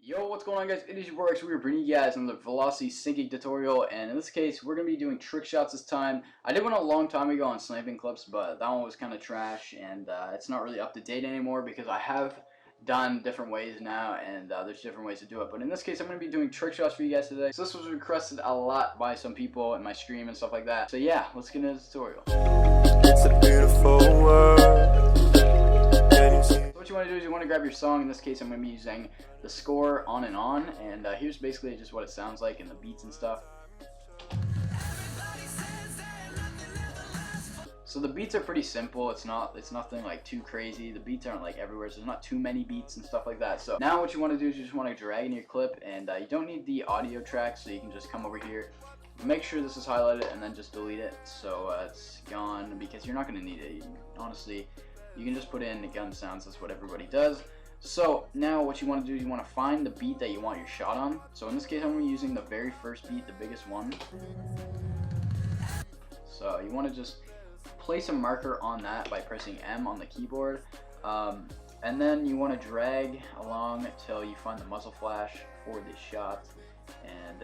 Yo, what's going on, guys? It is your boy ItsRexohh. We're bringing you guys another velocity syncing tutorial, and in this case we're going to be doing trick shots this time. I did one a long time ago on sniping clips, but that one was kind of trash, and it's not really up to date anymore because I have done different ways now, and there's different ways to do it. But in this case I'm going to be doing trick shots for you guys today. So this was requested a lot by some people in my stream and stuff like that. So yeah, let's get into the tutorial. It's a beautiful world. What you want to do is you want to grab your song. In this case I'm going to be using the score On and On, and here's basically just what it sounds like and the beats and stuff. So the beats are pretty simple. It's nothing like too crazy. The beats aren't like everywhere, so there's not too many beats and stuff like that. So now what you want to do is you just want to drag in your clip, and you don't need the audio track, so you can just come over here, make sure this is highlighted, and then just delete it so it's gone, because you're not going to need it. Honestly, you can just put in the gun sounds. That's what everybody does. So now what you want to do is you want to find the beat that you want your shot on. So in this case I'm going to be using the very first beat, the biggest one. So you want to just place a marker on that by pressing M on the keyboard, and then you want to drag along till you find the muzzle flash for this shot, and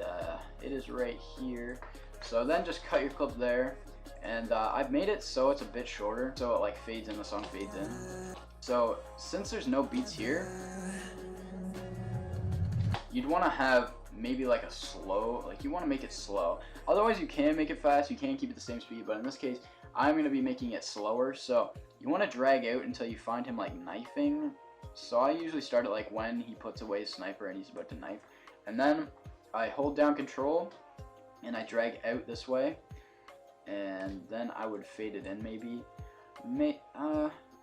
it is right here. So then just cut your clip there, and I've made it so it's a bit shorter, so it like fades in, the song fades in. So since there's no beats here, you'd want to have maybe like a slow, like you want to make it slow. Otherwise you can make it fast, you can keep it the same speed, but in this case I'm going to be making it slower. So you want to drag out until you find him like knifing. So I usually start it like when he puts away his sniper and he's about to knife, and then I hold down control and I drag out this way, and then I would fade it in.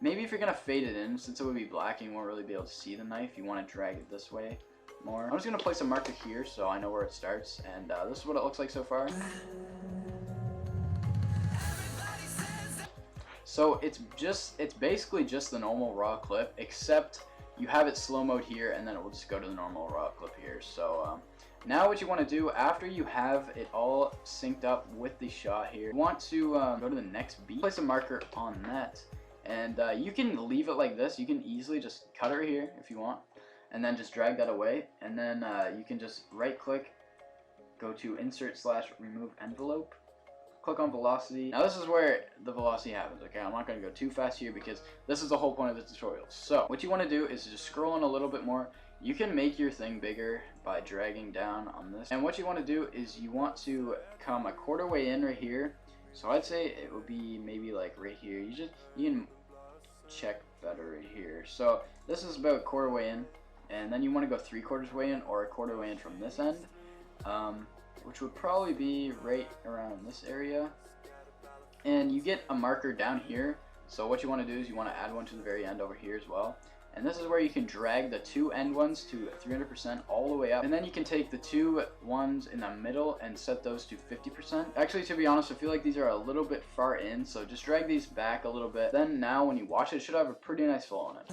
Maybe if you're gonna fade it in, since it would be black and you won't really be able to see the knife, you want to drag it this way more. I'm just gonna place a marker here so I know where it starts, and this is what it looks like so far. So it's basically just the normal raw clip, except you have it slow mode here, and then it will just go to the normal raw clip here. So now what you want to do after you have it all synced up with the shot here, you want to go to the next beat, place a marker on that, and you can leave it like this. You can easily just cut it right here if you want, and then just drag that away, and then you can just right click, go to insert/remove envelope, click on velocity. Now this is where the velocity happens, okay? I'm not going to go too fast here because this is the whole point of the tutorial. So what you want to do is just scroll in a little bit more. You can make your thing bigger by dragging down on this, and what you want to do is you want to come a quarter way in right here. So I'd say it would be maybe like right here. You can check better right here. So this is about a quarter way in, and then you want to go 3/4 way in or a quarter way in from this end, which would probably be right around this area, and you get a marker down here. So what you want to do is you want to add one to the very end over here as well, and this is where you can drag the two end ones to 300% all the way up, and then you can take the two ones in the middle and set those to 50%. Actually, to be honest, I feel like these are a little bit far in, so just drag these back a little bit. Then now when you watch it, it should have a pretty nice flow on it.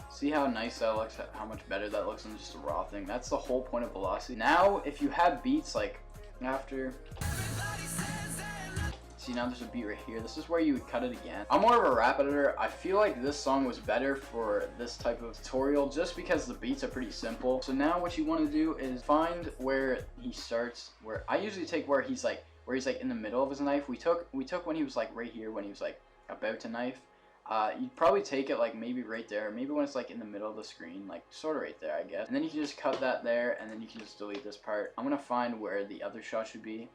See how nice that looks, how much better that looks than just a raw thing. That's the whole point of velocity. Now if you have beats like after, see, now there's a beat right here. This is where you would cut it again. I'm more of a rap editor. I feel like this song was better for this type of tutorial just because the beats are pretty simple. So now what you want to do is find where he starts, where I usually take where he's like in the middle of his knife. We took when he was like right here, when he was like about to knife. You'd probably take it like maybe right there, maybe when it's like in the middle of the screen, like sort of right there, I guess. And then you can just cut that there, and then you can just delete this part. I'm gonna find where the other shot should be.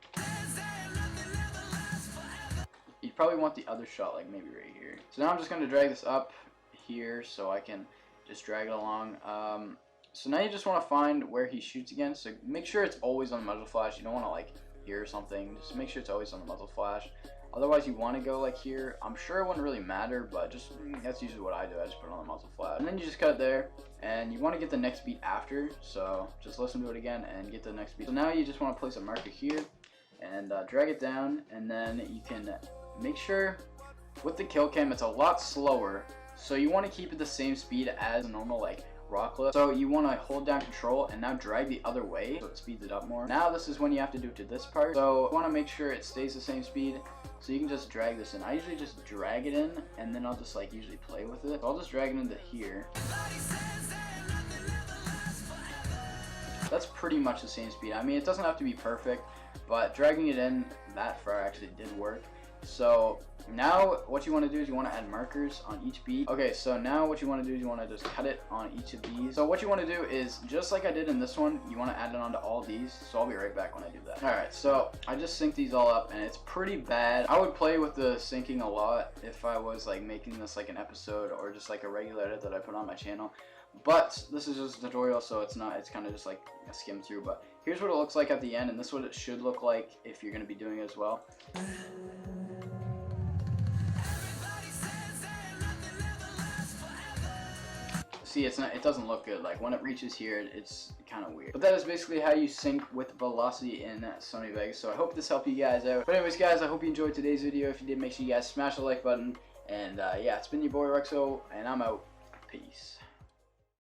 You'd probably want the other shot like maybe right here. So now I'm just gonna drag this up here so I can just drag it along. So now you just want to find where he shoots again. So make sure it's always on the muzzle flash. You don't want to like here or something. Just make sure it's always on the muzzle flash. Otherwise you want to go like here. I'm sure it wouldn't really matter, but just that's usually what I do. I just put it on the muzzle flash, and then you just cut it there, and you want to get the next beat after. So just listen to it again and get the next beat. So now you just want to place a marker here and drag it down, and then you can make sure with the kill cam it's a lot slower. So you want to keep it the same speed as a normal like raw clip. So you want to hold down control and now drag the other way so it speeds it up more. Now this is when you have to do to this part. So you want to make sure it stays the same speed. So you can just drag this in. I usually just drag it in and then I'll just like usually play with it. So I'll just drag it into here. That's pretty much the same speed. I mean, it doesn't have to be perfect, but dragging it in that far actually did work. So now what you want to do is you want to add markers on each beat. Okay, so now what you want to do is you want to just cut it on each of these. So what you want to do is, just like I did in this one, you want to add it onto all these. So I'll be right back when I do that. Alright, so I just synced these all up and it's pretty bad. I would play with the syncing a lot if I was like making this like an episode or just like a regular edit that I put on my channel. But this is just a tutorial, so it's kind of just like a skim through. But here's what it looks like at the end, and this is what it should look like if you're going to be doing it as well. See, it doesn't look good. Like when it reaches here, it's kind of weird. But that is basically how you sync with velocity in Sony Vegas. So I hope this helped you guys out. But anyways, guys, I hope you enjoyed today's video. If you did, make sure you guys smash the like button. And yeah, it's been your boy ItsRexohh, and I'm out. Peace.